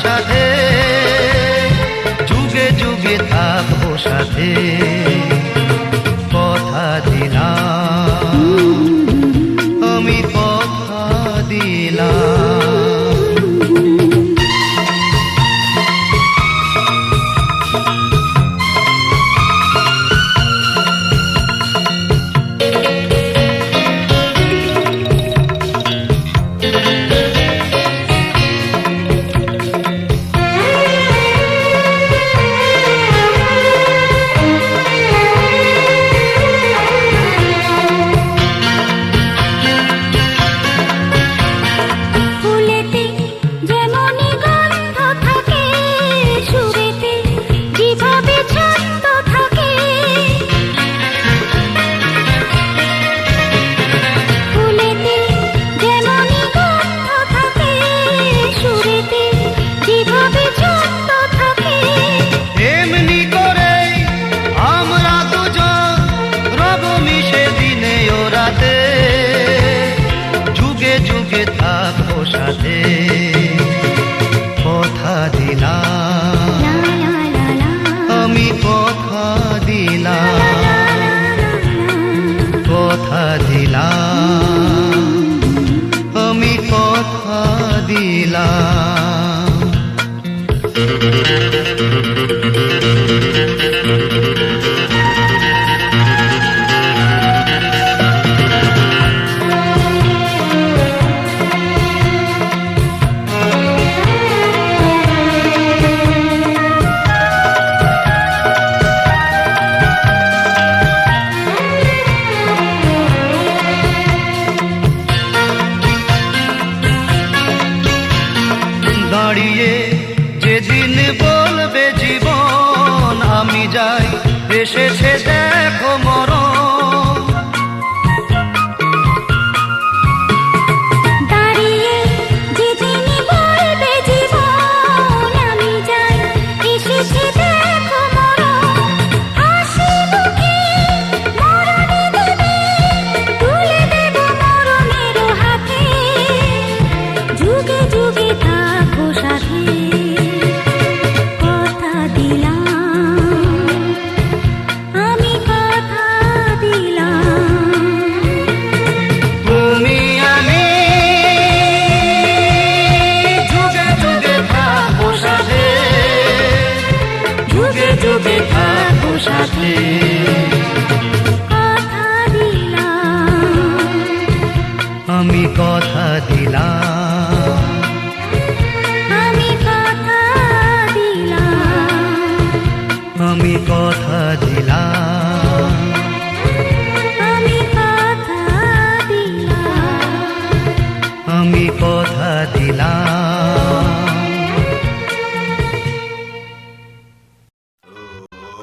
সাথে, যুগে যুগে থাকবো সাথে, কথা দিলাম, আমি কথা দিলাম। যুগে থাকবো সাথে, কথা দিলাম, আমি কথা দিলাম, কথা দিলাম, আমি কথা দিলাম। দাঁড়িয়ে যেদিন বলবে জীবন আমি যাই, এসেছে দেখো মরণ। দাঁড়িয়ে যেদিন বলবে জীবন আমি যাই, এসেছে দেখো মরণ। হাসি মুখে মরণে দেবে, তুলে দেব মরণের হাতে, যুগে যুগে থাকবো সাথে, কথা দিলাম, আমি কথা দিলাম। তুমি আমি যুগে যুগে থাকবো সাথে, যুগে যুগে থাকবো সাথে, কথা দিলাম, আমি কথা দিলাম, আমি কথা দিলাম, আমি কথা দিলাম, আমি কথা দিলাম। আমি কথা দিলাম।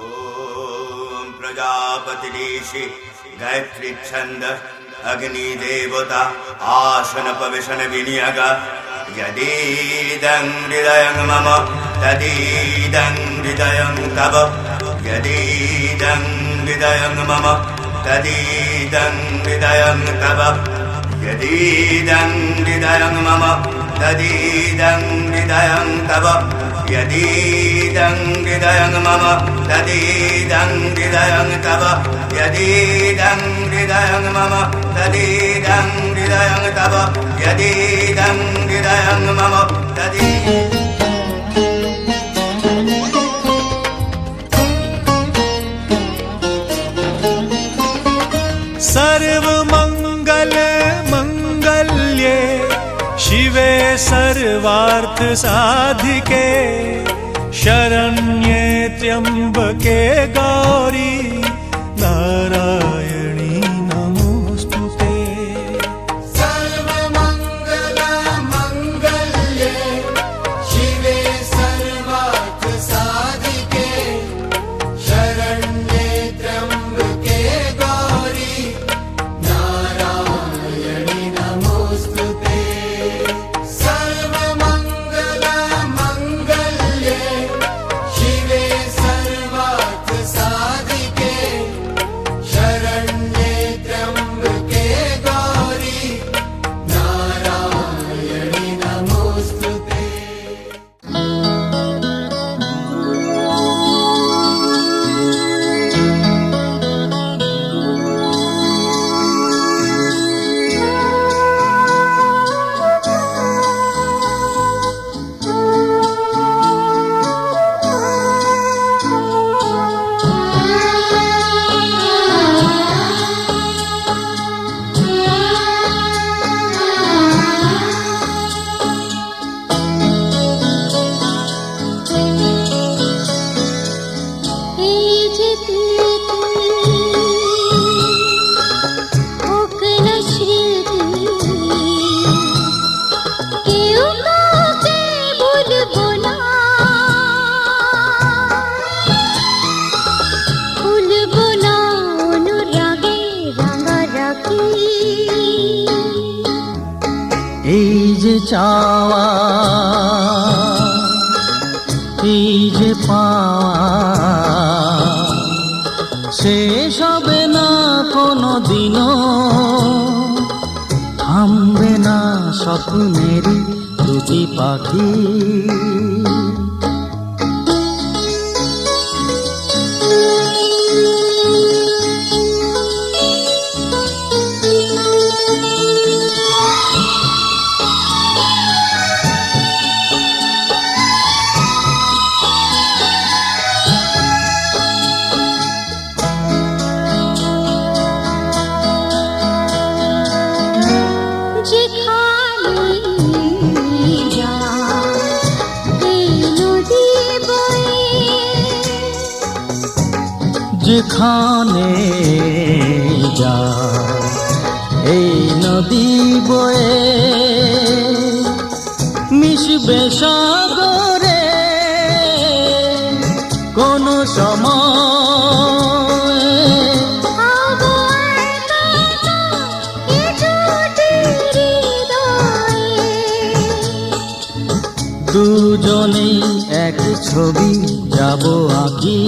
ओम प्रजापति ऋषि गायत्री छंद अग्नि देवता आसन पविशन विनियोग यदीदं हृदयं मम तदीदं हृदयं तव यदीदं हृदयं मम तदीदं हृदयं तव यदीदं हृदयं मम तदीदं हृदयं तव यदीदं हृदयं मम तदीदं हृदयं तव यदीदं हृदयं मम तदीदं हृदयं तव यदीदं हृदयं मम सर्वमंगल मंगल्ये शिवे सर्वार्थ साधिके शरण्ये त्र्यंबके गौरी नारायणी नमोस्तुते। सर्वमंगल मंगल्ये शिवे सर्वार्थ साधिके शरण्ये त्र्यंबके गौरी नारायणी नमोस्तुते। सर्वमंगल मंगल्ये शिवे सर्वार्थ साधिके शरण्ये চাওয়া, এই যে পাওয়া, শেষ হবে না কোনো দিনও, থামবে না স্বপ্নেরই দুটি পাখি। যেখানে যা এই নদী বয়ে, মিশবে সাগরে কোন সময়। দুজনেই এক ছবি যাব আঁকি।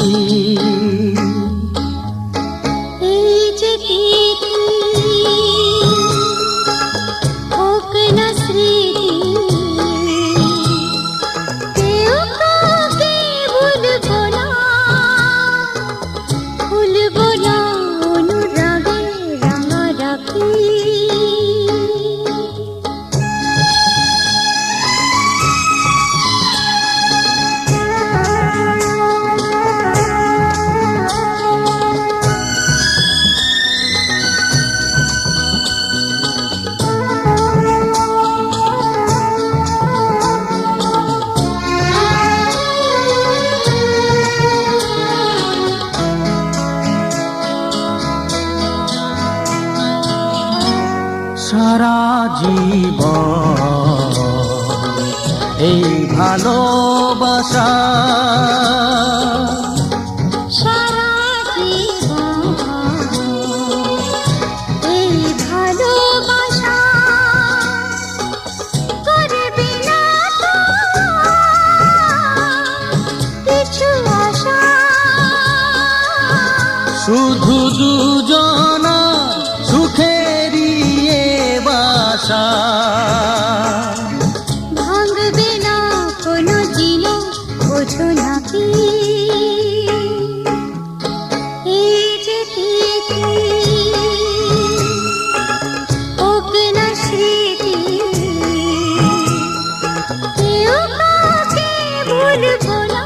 সারা জীবন এই ভালোবাসা, সারা জীবন এই ভালোবাসা, করবে না তো কিছু আশা, শুধু দুজনা সুখেরই এ বাসা। ভাঙবে না কোনো দিনও বোঝো নাকি, এই যে তিথি হোক না স্মৃতি, কেউ কাউকে ভুলবো না,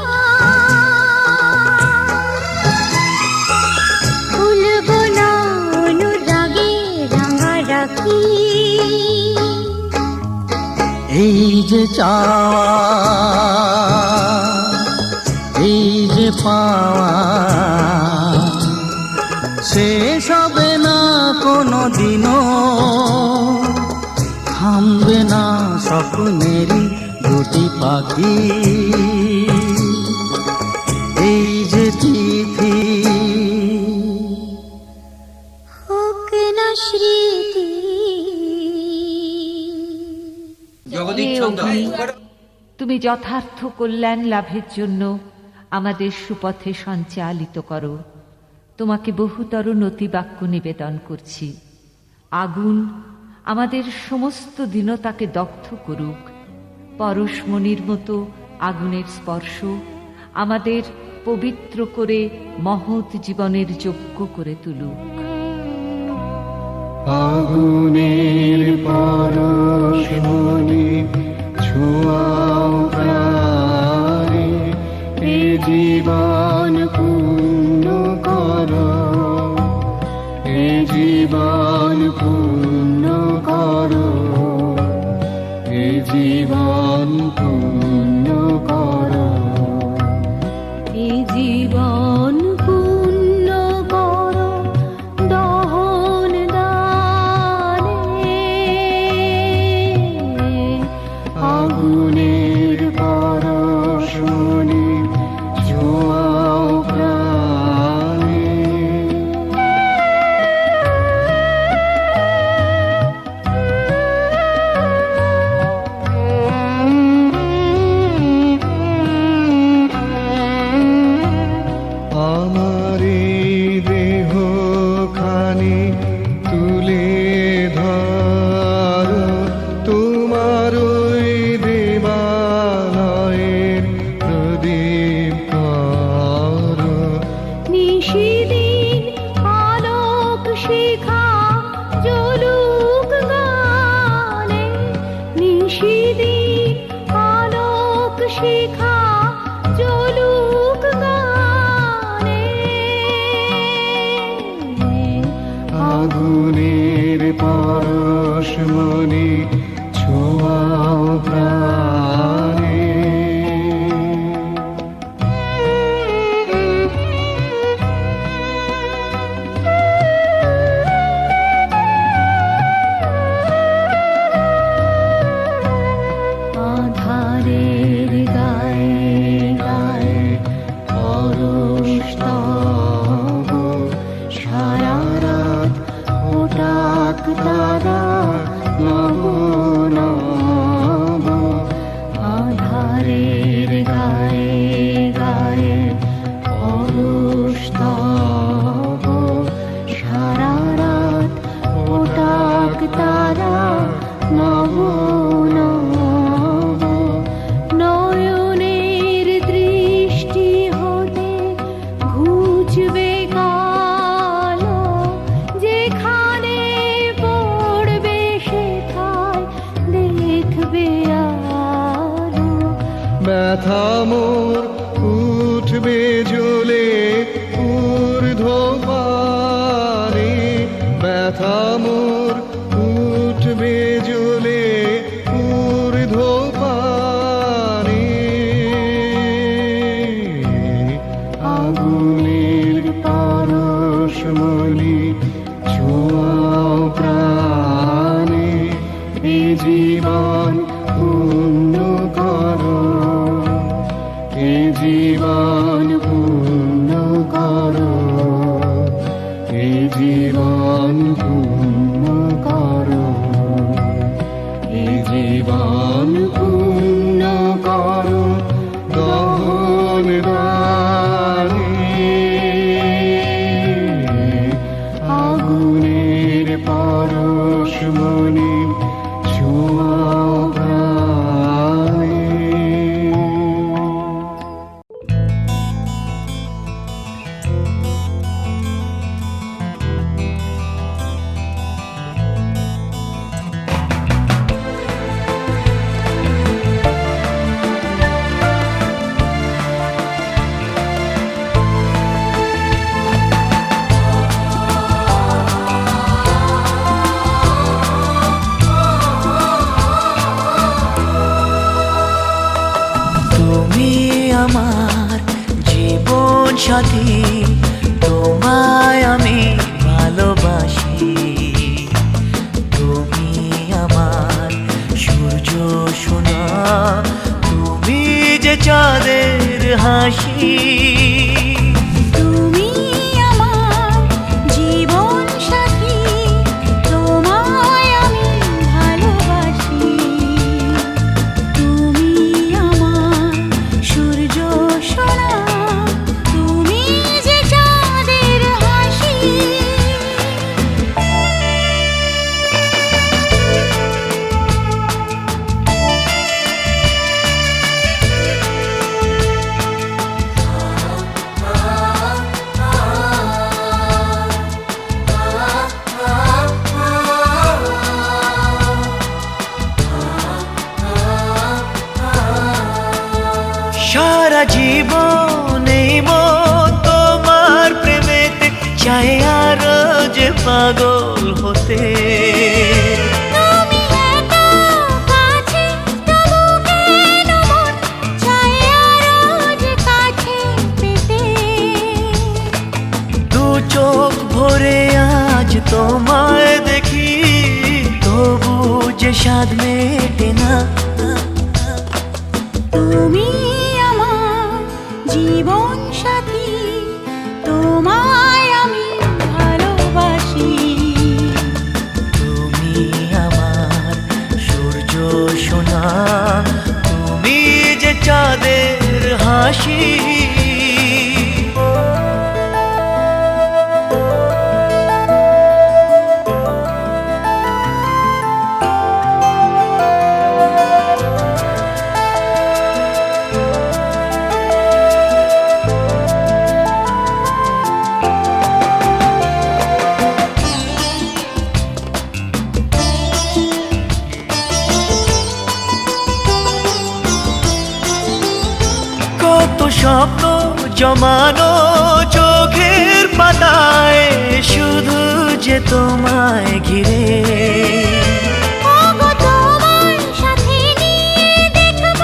ভুলবো না অনুরাগে রাঙা রাখি। এই যে চাওয়া, এই যে পাওয়া, শেষ হবে না কোনো দিনও, থামবে না স্বপ্নেরই দুটি পাখি। এই যে তিথি হোক না স্মৃতি। হে অগ্নি, তুমি যথার্থ কল্যাণ লাভের জন্য আমাদের সুপথে সঞ্চালিত করো। তোমাকে বহুতর নতিবাক্য নিবেদন করছি। আগুন আমাদের সমস্ত দীনতাকে দগ্ধ করুক। পরশমণির মতো আগুনের স্পর্শ আমাদের পবিত্র করে মহৎ জীবনের যোগ্য করে তুলুক। আগুনের পরশমণি ছোঁয়াও প্রাণে, এ জীবন পূর্ণ করো, এ জীবন পূর্ণ করো, এ জীবন পূর্ণ করো, এ জীবন পূর্ণ করো দহন দানে, আগুনের পরশমণি ছোঁয়াও প্রাণে। এ জীবন পূর্ণ করো, এ জীবন পূর্ণ করো, এ জীবন পূর্ণ করো দহন দানে, আগুনের পরশ মনে ছোঁয়াও প্রাণে। তুমি আমার জীবন সাথী, তোমায় আমি ভালোবাসি। তুমি আমার সূর্য সোনা, তুমি যে চাঁদের হাসি। তুমি আমার জীবন সাথী, তোমায় আমি ভালোবাসি। তুমি আমার সূর্য সোনা, তুমি যে চাঁদের হাসি। সারা জীবন এই মন তোমার প্রেমেতে চাই আরো যে পাগল হতে। তুমি এত কাছে, তবু কেন মন চায় আরো যে কাছে পেতে। দু চোখ ভরে আজ তোমায় দেখি, তবু যে স্বাদ মেটে না। তুমি আমার জীবন সাথী, তোমায় আমি ভালোবাসি। তুমি আমার সূর্য সোনা, তুমি যে চাঁদের হাসি। কত স্বপ্ন জমানো চোখের পাতায়, শুধু যে তোমায় ঘিরে। ওগো তোমার সাথে নিয়ে দেখব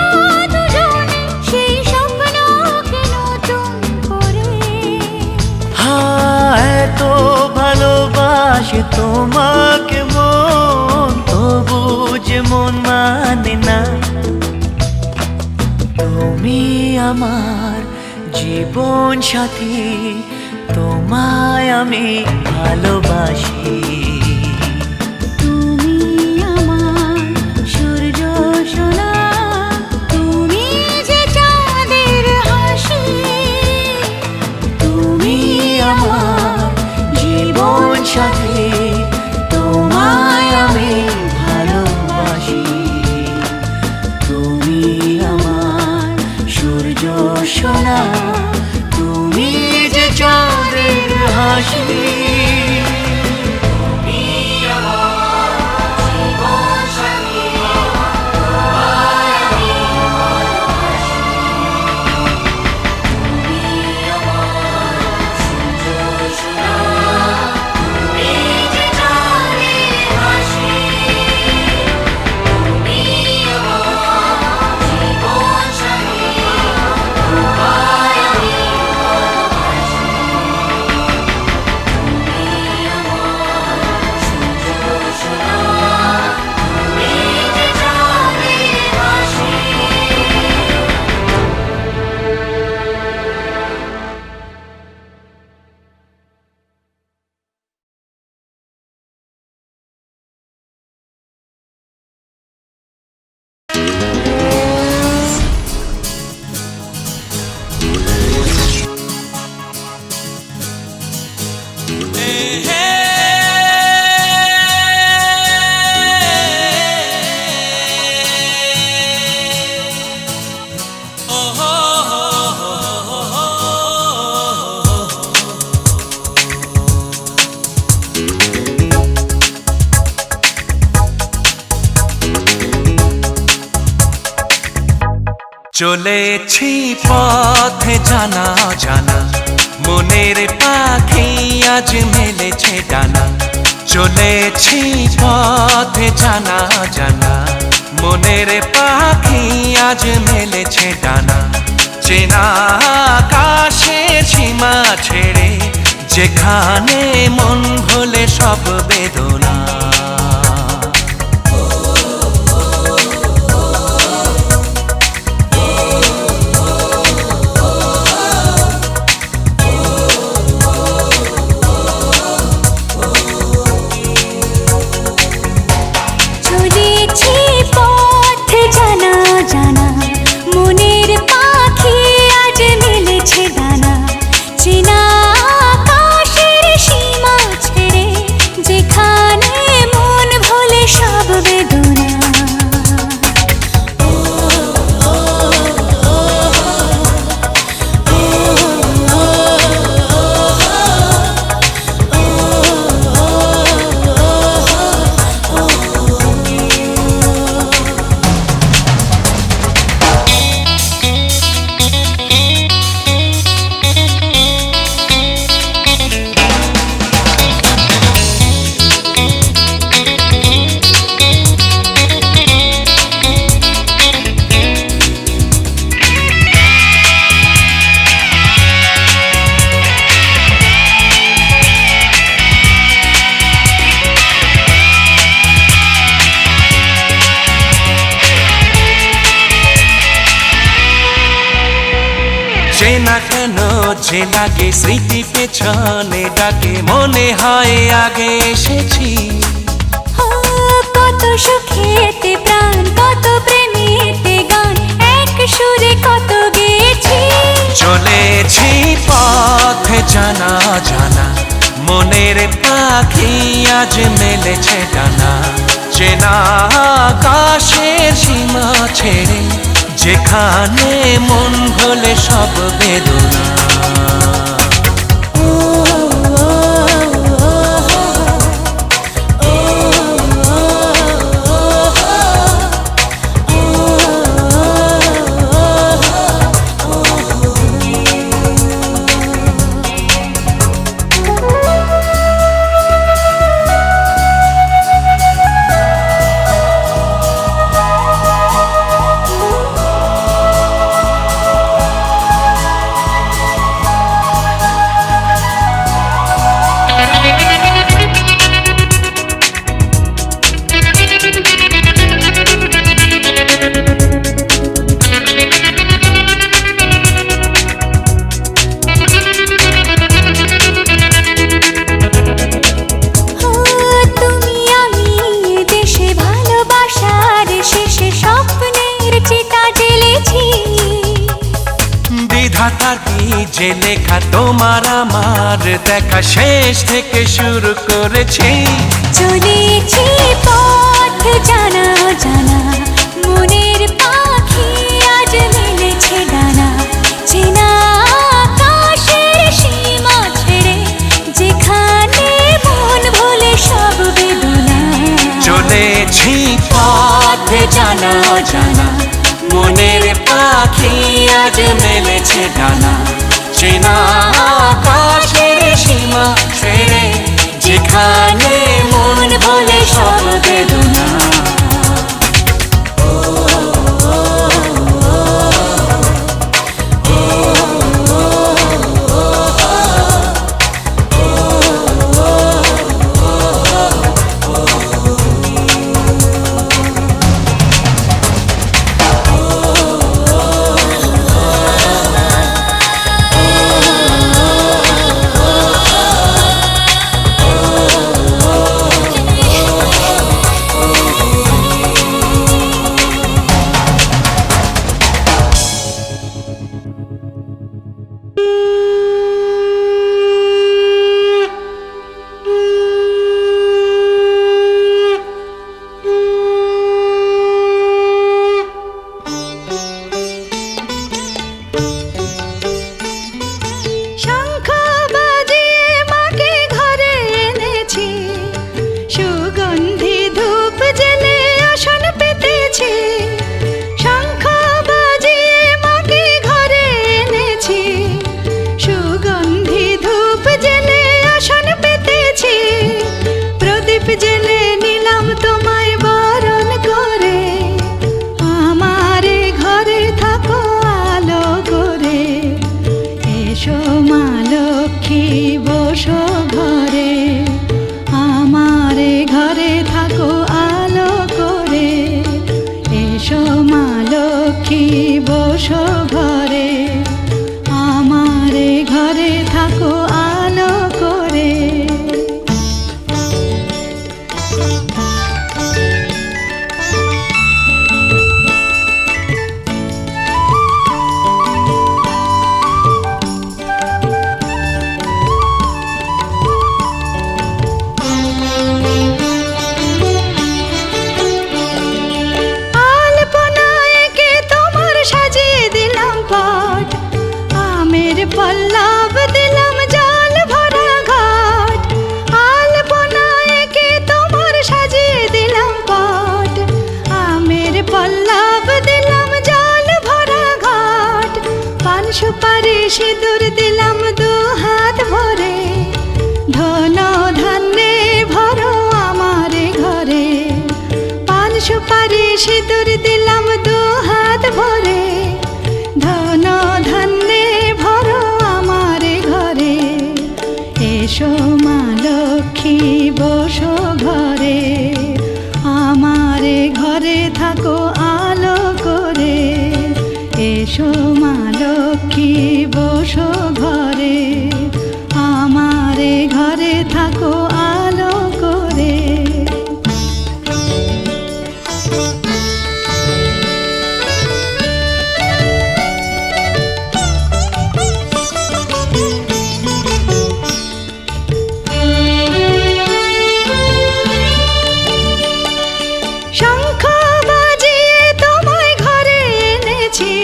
দুজনে সেই স্বপ্নকে নতুন করে। এত ভালোবাসে তোমাকে মন, তবু যে মন মানে না। তুমি আমার জীবন সাথী, তোমায় আমি ভালোবাসি। তুমি আমার সূর্য সোনা, তুমি যে চাঁদের হাসি। তুমি আমার জীবন সাথী, তোমায় আমি ভালোবাসি। তুমি আমার সূর্য সোনা, তুমি যে চাঁদের হাসি। চলেছি পথে জানা জানা, মনের পাখি আজ মেলেছে ডানা। চলেছি পথে জানা জানা, মনের পাখি আজ মেলেছে ডানা। চেনা আকাশের সীমা ছেড়ে, যেখানে মন ভোলে সব বেদনা। চলেছি পথে জানা জানা, মনের পাখি আজ মেলেছে ডানা। চেনা আকাশের সীমা ছেড়ে, যেখানে মন ভোলে সব বেদনা। চেনা কেন যে লাগে, স্মৃতি পেছনে ডাকে, মনে হয় আগে এসেছি। কত সুখেতে প্রাণ, কত প্রেমেতে গান, এক সুরে কত গেয়েছি। চলেছি পথে জানা জানা, মনের পাখি আজ মেলেছে ডানা। চেনা আকাশের সীমা ছেড়ে, যেখানে মন ভোলে সব বেদনা। বিধাতার কি যে লেখা, তোমার আমার দেখা, শেষ থেকে শুরু করেছি। চলেছি পথ জানা জানা, মনের পাখি আজ মেলেছে ডানা। চেনা আকাশের সীমা ছেড়ে, যেখানে মন ভোলে সব বেদনা। চলেছি পথে জানা জানা, মনের পাখি আজ মেলেছে ডানা। চেনা আকাশের সীমা ছেড়ে, যেখানে মন ভোলে সব বেদনা। সুপারি সিঁদুর দিলাম দু হাত ভরে, ধন ধান্যে ভরো আমারে ঘরে। পান সুপারি সিঁদুর দিলাম দু হাত ভরে, ধন ধান্যে ভরো আমারে ঘরে। এসো মা লক্ষ্মী বসো ঘরে, আমারে ঘরে থাকো আলো করে। এসো মা লক্ষ্মী বসো ঘরে, আমারে ঘরে থাকো আলো করে। শঙ্খ বাজিয়ে তোমায় ঘরে এনেছি,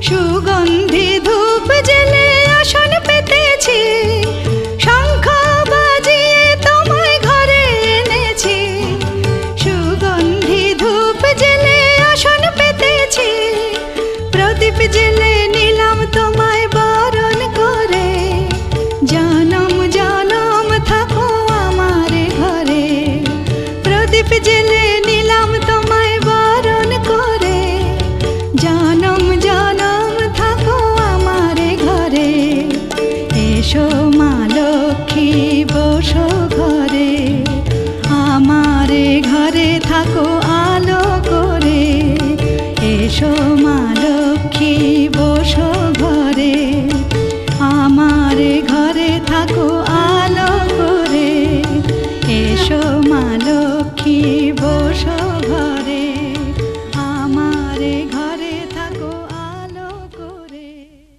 সুগন্ধি ধূপ জেলে আসন পেতেছি। শঙ্খ বাজিয়ে তোমায় ঘরে এনেছি, সুগন্ধি ধূপ জেলে আসন পেতেছি। প্রদীপ জেলে নিলাম তোমায় বরণ করে, জনম জনম থাকো আমারে ঘরে। প্রদীপ জেলে নিলাম তোমায় বরণ করে, জনম জনম থাকো আমারে ঘরে। এসো মা লক্ষ্মী বসো ঘরে, আমারে ঘরে থাকো আলো করে। এসো মা লক্ষ্মী